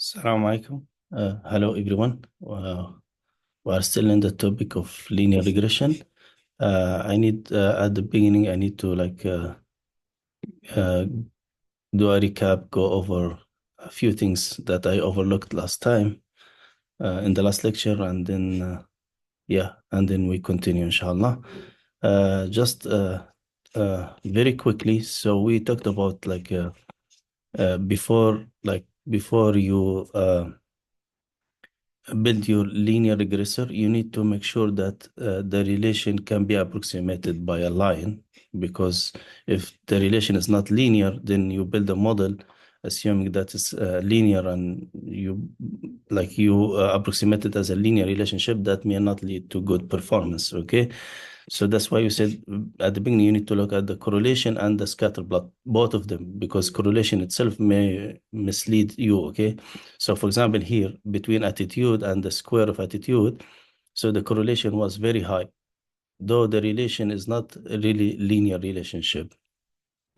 Assalamu alaikum. Hello, everyone. We are still in the topic of linear regression. At the beginning, I need to uh, do a recap, go over a few things that I overlooked last time in the last lecture, and then we continue, inshallah. Just very quickly. So we talked about before you build your linear regressor, you need to make sure that the relation can be approximated by a line, because if the relation is not linear, then you build a model assuming that it's linear, and you approximate it as a linear relationship that may not lead to good performance. Okay. So that's why you said at the beginning you need to look at the correlation and the scatter plot, both of them, because correlation itself may mislead you. Okay. So for example, here between attitude and the square of attitude, so the correlation was very high, though the relation is not a really linear relationship,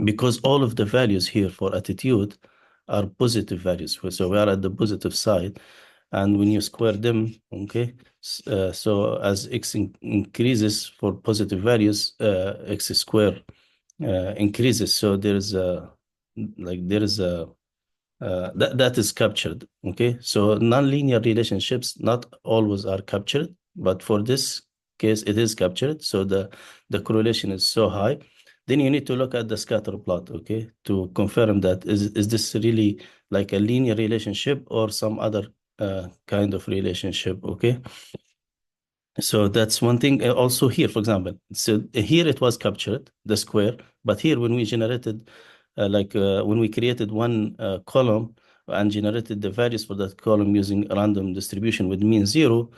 because all of the values here for attitude are positive values. So we are at the positive side. And when you square them, okay, so as x increases for positive values, x square increases. So there is a that is captured. Okay, so nonlinear relationships not always are captured, but for this case it is captured. So the correlation is so high. Then you need to look at the scatter plot, okay, to confirm that is this really like a linear relationship or some other kind of relationship. Okay, so that's one thing. Also here, for example, so here it was captured, the square, but here when we generated, when we created one column and generated the values for that column using random distribution with mean 0,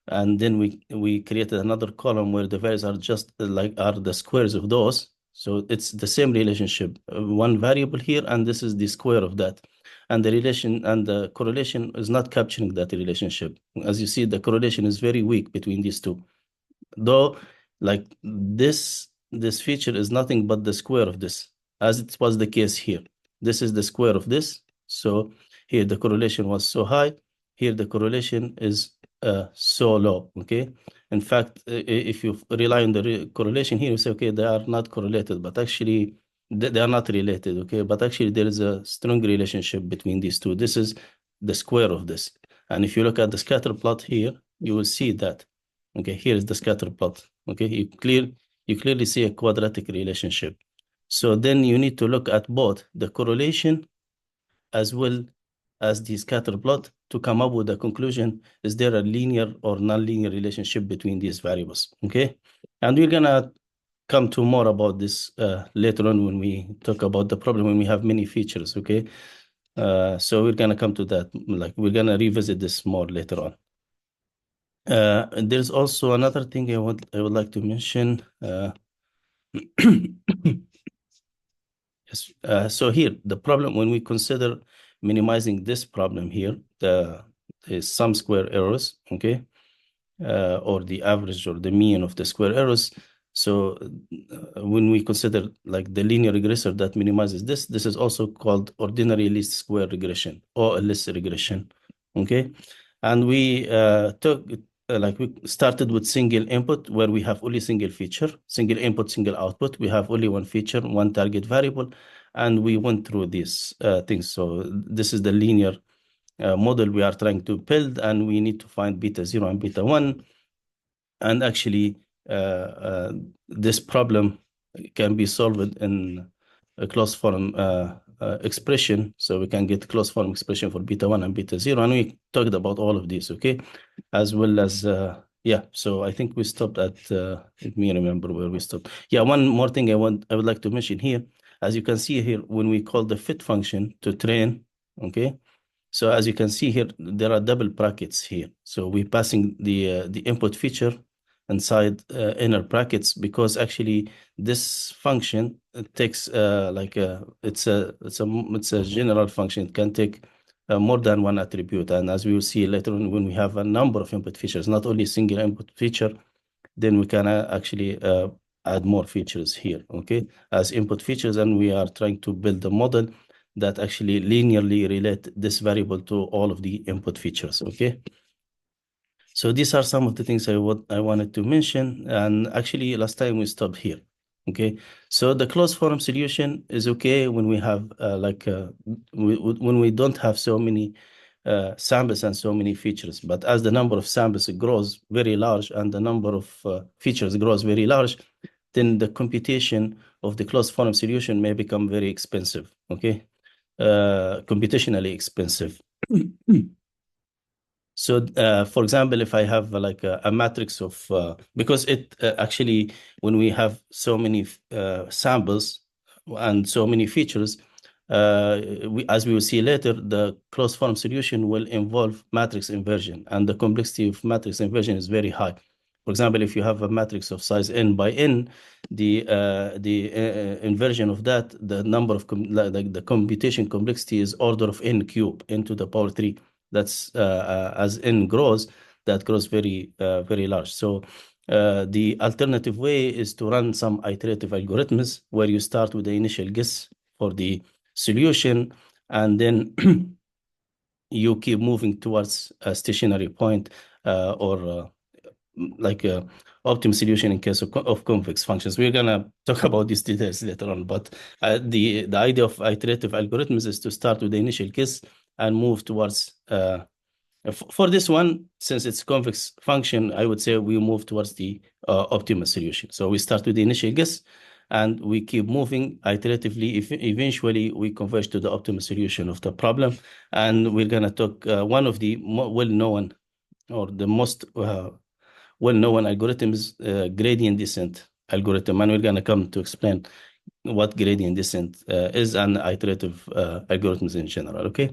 and then we created another column where the values are just are the squares of those. So it's the same relationship, one variable here, and this is the square of that. And the relation and the correlation is not capturing that relationship. As you see, the correlation is very weak between these two. Though, like this feature is nothing but the square of this, as it was the case here. This is the square of this. So here the correlation was so high. Here the correlation is so low. Okay. In fact, if you rely on the correlation here, you say, okay, they are not correlated, but actually they are not related. Okay. But actually there is a strong relationship between these two. This is the square of this. And if you look at the scatter plot here, you will see that. Okay, here is the scatter plot. Okay, you clearly see a quadratic relationship. So then you need to look at both the correlation as well as the scatter plot to come up with a conclusion. Is there a linear or nonlinear relationship between these variables? Okay, and we're gonna come to more about this later on when we talk about the problem when we have many features. Okay, so we're gonna come to that. Like we're gonna revisit this more later on. There's also another thing I would like to mention. Yes. So here, the problem when we consider minimizing this problem here, the sum square errors, okay, or the average or the mean of the square errors. So when we consider like the linear regressor that minimizes this is also called ordinary least square regression or OLS regression, okay. And we we started with single input where we have only single feature, single input, single output. We have only one feature, one target variable, and we went through these things. So this is the linear model we are trying to build, and we need to find beta 0 and beta 1. And actually, this problem can be solved in a closed form expression. So we can get closed form expression for beta 1 and beta 0. And we talked about all of these, okay? As well as, yeah, so I think we stopped at, let me remember where we stopped. Yeah, one more thing I would like to mention here. As you can see here, when we call the fit function to train, okay? So as you can see here, there are double brackets here. So we're passing the input feature inside inner brackets, because actually this function takes it's a general function. It can take more than one attribute, and as we will see later on, when we have a number of input features, not only single input feature, then we can actually add more features here, okay, as input features. And we are trying to build a model that actually linearly relate this variable to all of the input features, okay? So these are some of the things I wanted to mention, and actually last time we stopped here. Okay, so the closed form solution is okay when we have when we don't have so many samples and so many features. But as the number of samples grows very large and the number of features grows very large, then the computation of the closed form solution may become very expensive. Okay, computationally expensive. So, for example, if I have like a matrix of, because it actually, when we have so many samples and so many features, as we will see later, the closed form solution will involve matrix inversion, and the complexity of matrix inversion is very high. For example, if you have a matrix of size n by n, the inversion of that, the number of the computation complexity is order of n cube, n to the power 3. That's as n grows, that grows very large. So the alternative way is to run some iterative algorithms where you start with the initial guess for the solution, and then you keep moving towards a stationary point or like a optimal solution in case of convex functions. We're gonna talk about these details later on, but the idea of iterative algorithms is to start with the initial guess and move towards for this one, since it's convex function, I would say we move towards the optimal solution. So we start with the initial guess and we keep moving iteratively. If eventually we converge to the optimal solution of the problem. And we're going to talk one of the well-known or the most well-known algorithms, gradient descent algorithm. And we're going to come to explain what gradient descent is and iterative algorithms in general, okay?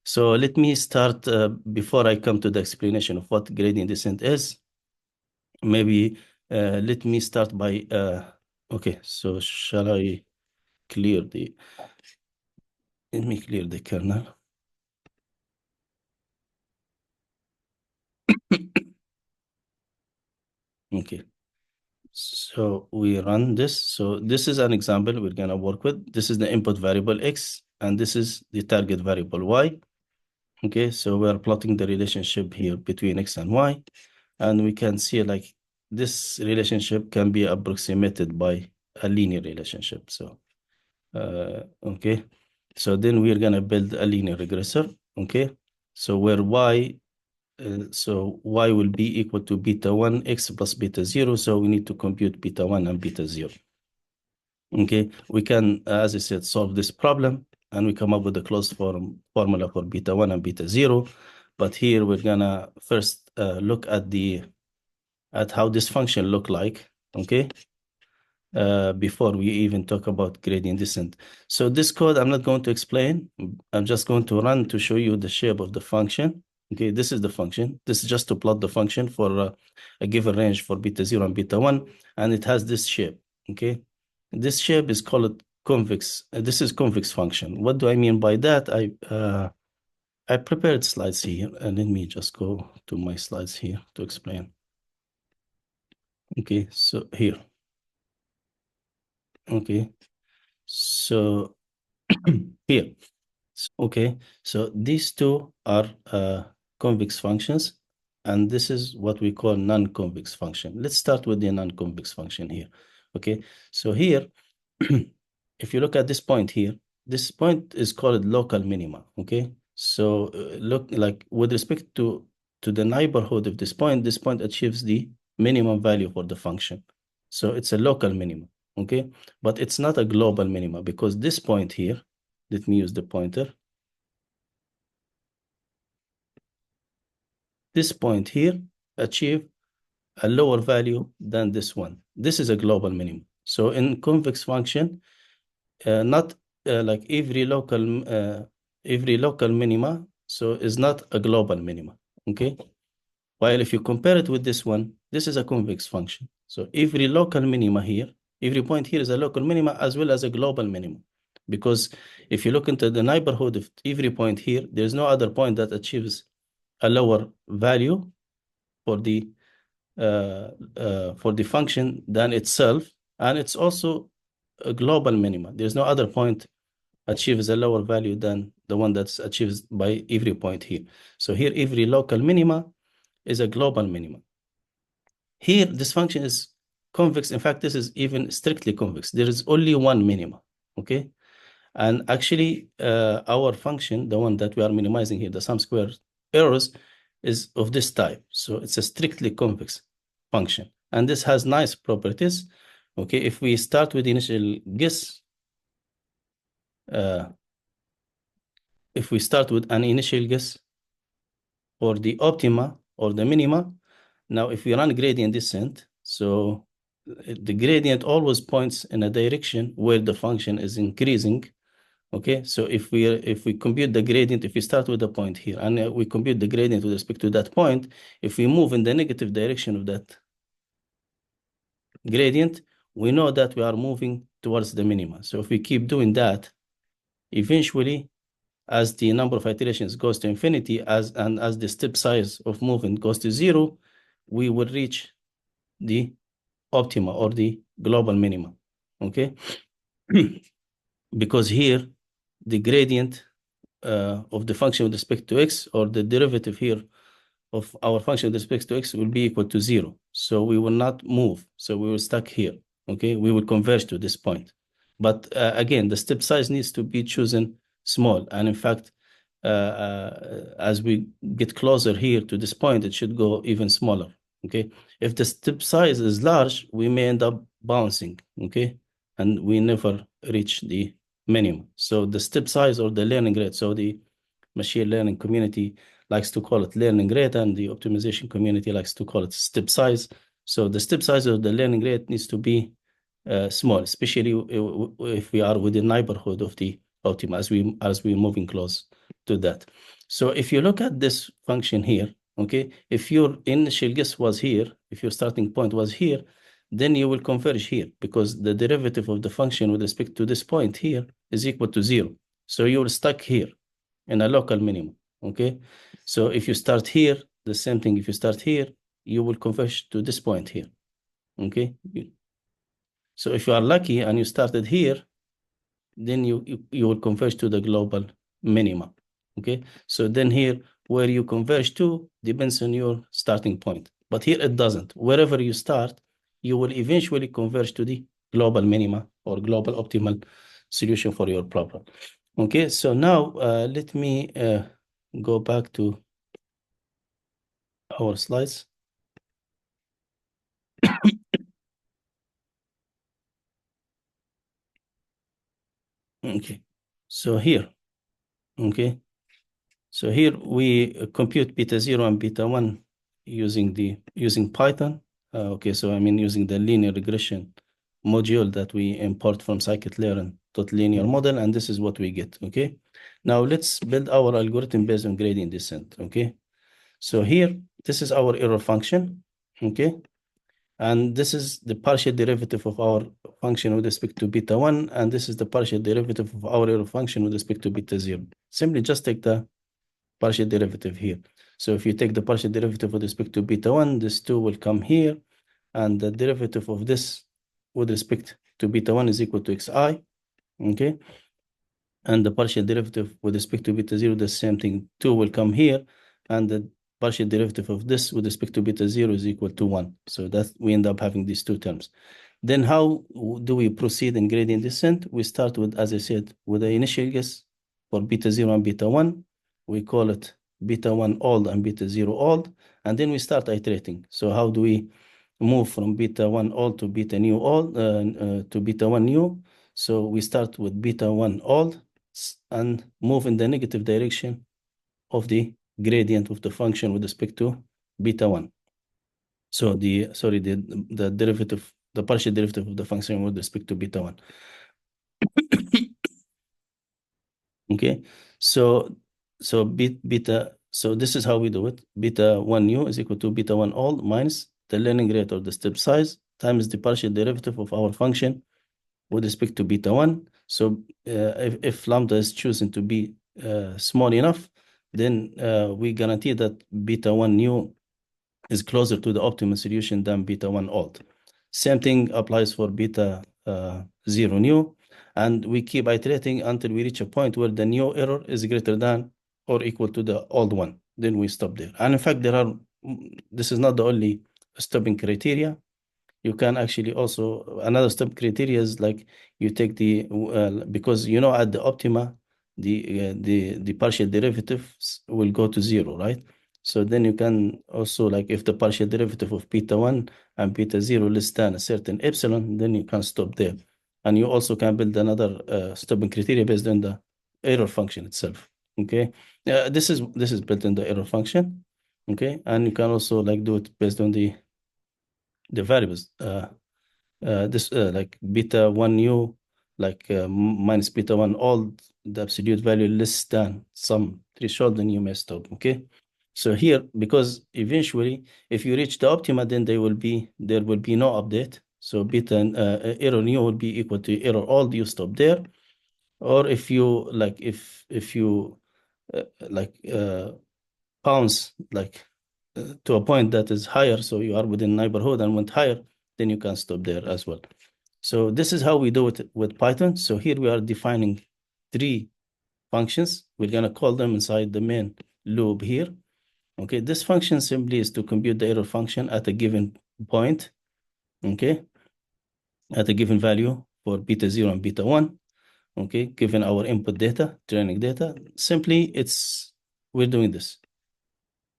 So let me start before I come to the explanation of what gradient descent is. Maybe let me start by, okay, so shall I clear let me clear the kernel. Okay, so we run this. So this is an example we're gonna work with. This is the input variable X, and this is the target variable Y. Okay, so we're plotting the relationship here between X and Y. And we can see like this relationship can be approximated by a linear relationship. So, okay. So then we're going to build a linear regressor. Okay. So where Y will be equal to beta 1 X plus beta 0. So we need to compute beta 1 and beta 0. Okay. We can, as I said, solve this problem and we come up with a closed formula for beta 1 and beta 0. But here we're going to first look at how this function look like, okay, before we even talk about gradient descent. So this code I'm not going to explain. I'm just going to run to show you the shape of the function. Okay, this is the function. This is just to plot the function for a given range for beta 0 and beta 1, and it has this shape, okay? This shape is called convex. This is convex function. What do I mean by that? I prepared slides here, and let me just go to my slides here to explain. Okay, so here. Okay, so here. Okay, so these two are convex functions, and this is what we call non-convex function. Let's start with the non-convex function here. Okay, so here, if you look at this point here, this point is called local minima. Okay, so look like with respect to the neighborhood of this point achieves the minimum value for the function. So it's a local minimum. Okay, but it's not a global minima because this point here, let me use the pointer. This point here achieve a lower value than this one. This is a global minimum. So in convex function, not like every local minima, so is not a global minima. Okay. While if you compare it with this one, this is a convex function. So every local minima here, every point here is a local minima as well as a global minimum. Because if you look into the neighborhood of every point here, there's no other point that achieves a lower value for the function than itself, and it's also a global minima. There's no other point achieves a lower value than the one that's achieved by every point here. So here, every local minima is a global minima. Here, this function is convex. In fact, this is even strictly convex. There is only one minima, okay? And actually, our function, the one that we are minimizing here, the sum square errors, is of this type. So it's a strictly convex function. And this has nice properties. Okay, if we start with the initial guess, if we start with an initial guess for the optima or the minima, now if we run gradient descent, so the gradient always points in a direction where the function is increasing. Okay, so if we compute the gradient, if we start with a point here and we compute the gradient with respect to that point, if we move in the negative direction of that gradient, we know that we are moving towards the minima. So if we keep doing that, eventually, as the number of iterations goes to infinity, as the step size of movement goes to 0, we will reach the optima or the global minima. Okay, because here the gradient of the function with respect to x, or the derivative here of our function with respect to x, will be equal to 0. So we will not move. So we will stuck here. Okay, we will converge to this point. But again, the step size needs to be chosen small. And in fact, as we get closer here to this point, it should go even smaller. Okay, if the step size is large, we may end up bouncing. Okay, and we never reach the minimum. So the step size or the learning rate, so the machine learning community likes to call it learning rate, and the optimization community likes to call it step size. So the step size of the learning rate needs to be small, especially if we are within neighborhood of the optima as we're moving close to that. So if you look at this function here, okay, if your initial guess was here, if your starting point was here, then you will converge here, because the derivative of the function with respect to this point here is equal to 0. So you're stuck here in a local minimum. Okay, so if you start here, the same thing. If you start here, you will converge to this point here. Okay, so if you are lucky and you started here, then you will converge to the global minima. Okay, so then here, where you converge to depends on your starting point, but here it doesn't. Wherever you start, you will eventually converge to the global minima or global optimal solution for your problem. Okay, so now let me go back to our slides. Okay, so here, okay, so here we compute beta 0 and beta 1 using Python. Okay, so I mean using the linear regression module that we import from scikit-learn.linear model, and this is what we get. Okay, now let's build our algorithm based on gradient descent. Okay, so here, this is our error function. Okay, and this is the partial derivative of our function with respect to beta 1, and this is the partial derivative of our error function with respect to beta 0. Simply just take the partial derivative here. So if you take the partial derivative with respect to beta 1, this 2 will come here, and the derivative of this with respect to beta 1 is equal to xi. Okay, and the partial derivative with respect to beta 0, the same thing. 2 will come here, and the partial derivative of this with respect to beta 0 is equal to 1. So that we end up having these two terms. Then how do we proceed in gradient descent? We start with, as I said, with the initial guess for beta 0 and beta 1. We call it beta 1 old and beta 0 old, and then we start iterating. So how do we move from beta 1 old to beta new old to beta 1 new? So we start with beta 1 old and move in the negative direction of the gradient of the function with respect to beta 1. So the derivative, the partial derivative of the function with respect to beta 1. Okay, so this is how we do it. Beta 1 new is equal to beta 1 old minus the learning rate or the step size times the partial derivative of our function with respect to beta 1. So if lambda is chosen to be small enough, then we guarantee that beta 1 new is closer to the optimal solution than beta 1 old. Same thing applies for beta 0 new. and we keep iterating until we reach a point where the new error is greater than or equal to the old one. Then we stop there. And in fact, this is not the only stopping criteria. You can actually also, another step criteria is like you take because at the optima, the partial derivatives will go to zero, right? So then you can also, like, if the partial derivative of beta 1 and beta 0 less than a certain epsilon, then you can stop there. And you also can build another stopping criteria based on the error function itself. Okay, this is built in the error function. Okay, and you can also like do it based on the variables. This like beta 1 new, like minus beta 1 old, the absolute value less than some threshold, then you may stop. Okay, so here, because eventually if you reach the optima, then there will be no update. So beta error new will be equal to error old, you stop there. Or if you like, if you like bounce like to a point that is higher, so you are within neighborhood and went higher, then you can stop there as well. So this is how we do it with Python. So here we are defining 3 functions. We're going to call them inside the main loop here. Okay, this function simply is to compute the error function at a given point, okay, at a given value for beta 0 and beta 1, okay, given our input data, training data. Simply, we're doing this.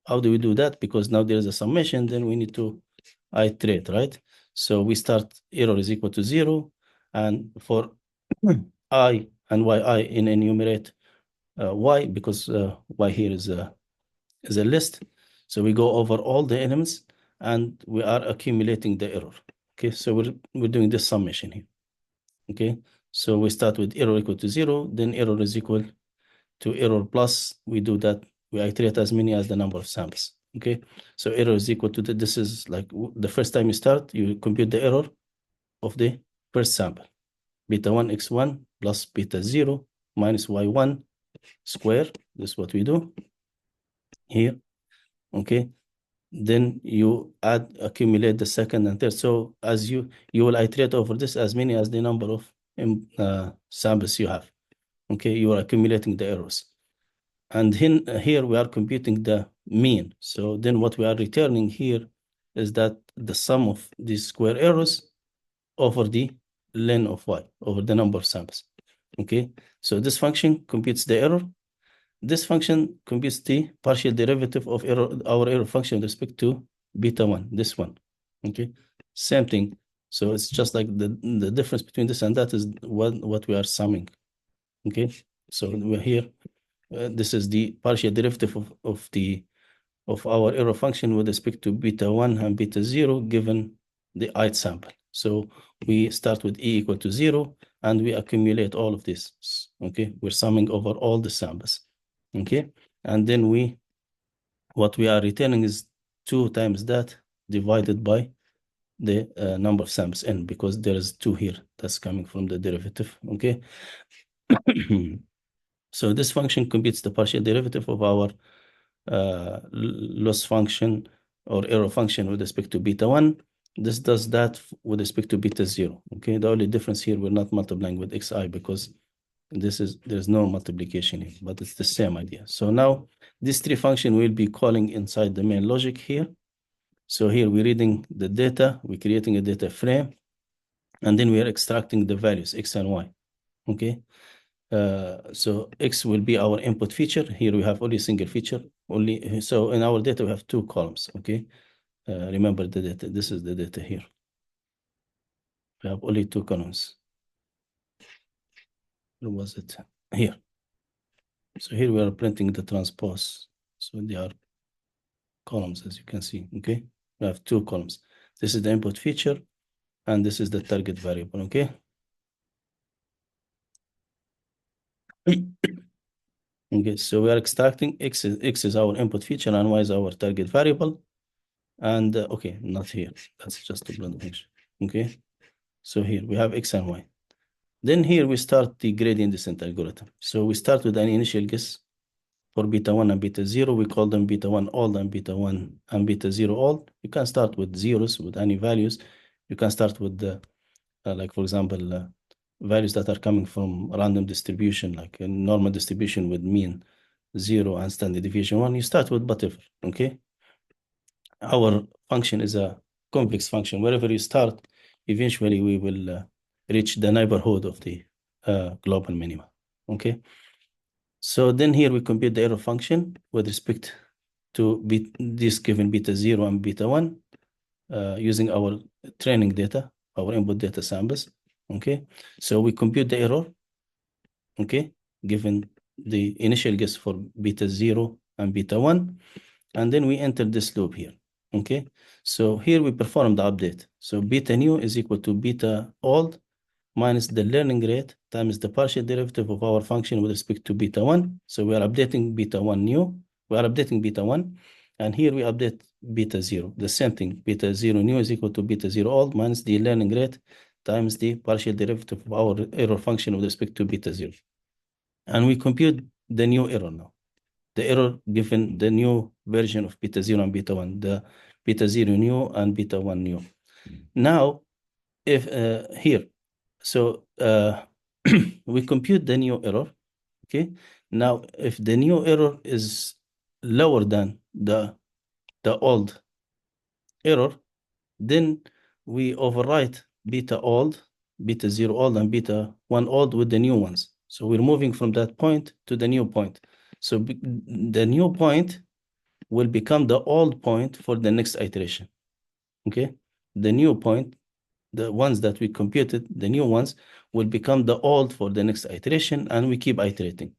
How do we do that? Because now there is a summation, then we need to iterate, right? So we start error is equal to 0, and for I and yi in enumerate y, because y here is a list. So we go over all the elements and we are accumulating the error. Okay, so we're doing this summation here. Okay, so we start with error equal to 0, then error is equal to error plus, we do that, we iterate as many as the number of samples. Okay, so error is equal to this is like the first time you start, you compute the error of the first sample, beta 1 x1 plus beta 0 minus y1 square. This is what we do here. Okay, then you accumulate the second and third. So as you will iterate over this as many as the number of samples you have. Okay, you are accumulating the errors. And here we are computing the mean. So then what we are returning here is that the sum of these square errors over the len of y, over the number of samples. Okay, so this function computes the error. This function computes the partial derivative of our error function with respect to beta 1, this one. Okay, same thing. So it's just like the difference between this and that is what we are summing. Okay, so we're here. This is the partial derivative of our error function with respect to beta 1 and beta 0 given the ith sample. So we start with e equal to 0 and we accumulate all of this. Okay, we're summing over all the samples. Okay, and then what we are returning is 2 times that divided by the number of samples n, because there is 2 here that's coming from the derivative. Okay. So this function computes the partial derivative of our loss function or error function with respect to beta 1. This does that with respect to beta 0. Okay, the only difference here, we're not multiplying with xi because there's no multiplication here, but it's the same idea. So now this 3 function will be calling inside the main logic here. So here we're reading the data, we're creating a data frame, and then we are extracting the values x and y. Okay, so x will be our input feature. Here we have only a single feature. So in our data we have 2 columns. Okay, remember the data. This is the data here. We have only 2 columns. Where was it? Here. So here we are printing the transpose. So they are columns, as you can see. Okay, we have 2 columns. This is the input feature, and this is the target variable. Okay. Okay, so we are extracting x is our input feature and y is our target variable. And okay, not here. That's just a blunt function. Okay, so here we have x and y. Then here we start the gradient descent algorithm. So we start with an initial guess for beta 1 and beta 0. We call them beta 1 old and beta 1 and beta 0 old. You can start with zeros, with any values. You can start with the, like for example, values that are coming from random distribution, like a normal distribution with mean 0 and standard deviation 1, you start with whatever, okay? Our function is a convex function. Wherever you start, eventually we will reach the neighborhood of the global minima, okay? So then here we compute the error function with respect to this given beta 0 and beta 1 using our training data, our input data samples, okay? So we compute the error, okay, given the initial guess for beta 0 and beta 1, and then we enter this loop here, okay? So here we perform the update. So beta new is equal to beta old minus the learning rate times the partial derivative of our function with respect to beta 1. So we are updating beta 1 new, we are updating beta 1, and here we update beta 0. The same thing, beta 0 new is equal to beta 0 old minus the learning rate times the partial derivative of our error function with respect to beta 0. And we compute the new error now. The error given the new version of beta 0 and beta 1, the beta 0 new and beta 1 new. Now, if here, so we compute the new error, okay? Now, if the new error is lower than the old error, then we overwrite beta old, beta 0 old, and beta 1 old with the new ones. So we're moving from that point to the new point. So the new point will become the old point for the next iteration, okay? The new point, the ones that we computed, the new ones, will become the old for the next iteration, and we keep iterating,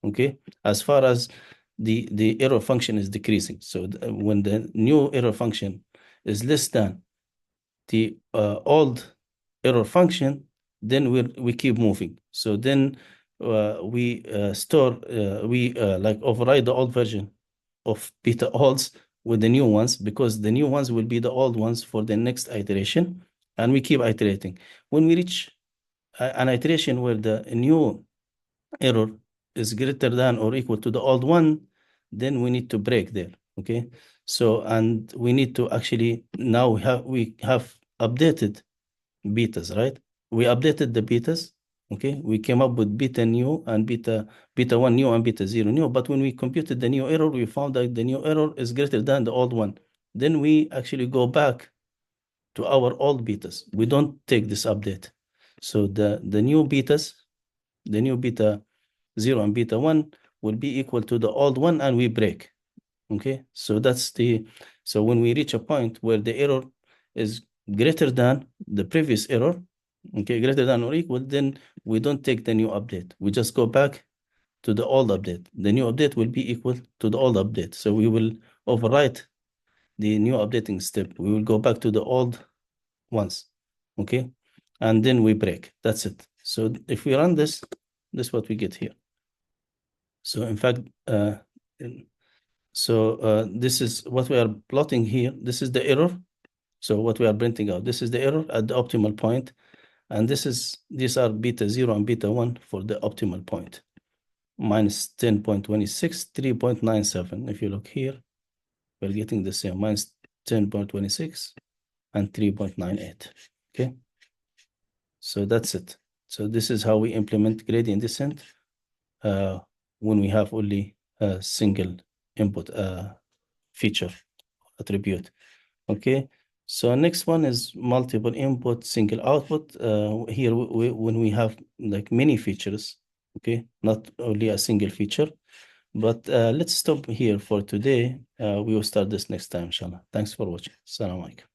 okay? As far as the error function is decreasing. So when the new error function is less than the old error function, then we keep moving. So then we like override the old version of beta olds with the new ones, because the new ones will be the old ones for the next iteration, and we keep iterating. When we reach an iteration where the new error is greater than or equal to the old one, then we need to break there, okay? So, and we need to actually, now we have updated betas, right? We updated the betas, okay? We came up with beta new and beta 1 new and beta 0 new, but when we computed the new error, we found that the new error is greater than the old one. Then we actually go back to our old betas. We don't take this update. So the new betas, the new beta 0 and beta 1 will be equal to the old one, and we break, okay? So that's so when we reach a point where the error is greater than the previous error, okay, greater than or equal, then we don't take the new update. We just go back to the old update. The new update will be equal to the old update. So we will overwrite the new updating step. We will go back to the old ones, okay? And then we break. That's it. So if we run this is what we get here. So in fact, this is what we are plotting here. This is the error. So what we are printing out, this is the error at the optimal point. And these are beta 0 and beta 1 for the optimal point. Minus 10.26, 3.97. If you look here, we're getting the same, minus 10.26 and 3.98. Okay. So that's it. So this is how we implement gradient descent when we have only a single input feature attribute. Okay. So next one is multiple input, single output. Here, when we have like many features, okay, not only a single feature. But let's stop here for today. We will start this next time, inshallah. Thanks for watching. Assalamu alaikum.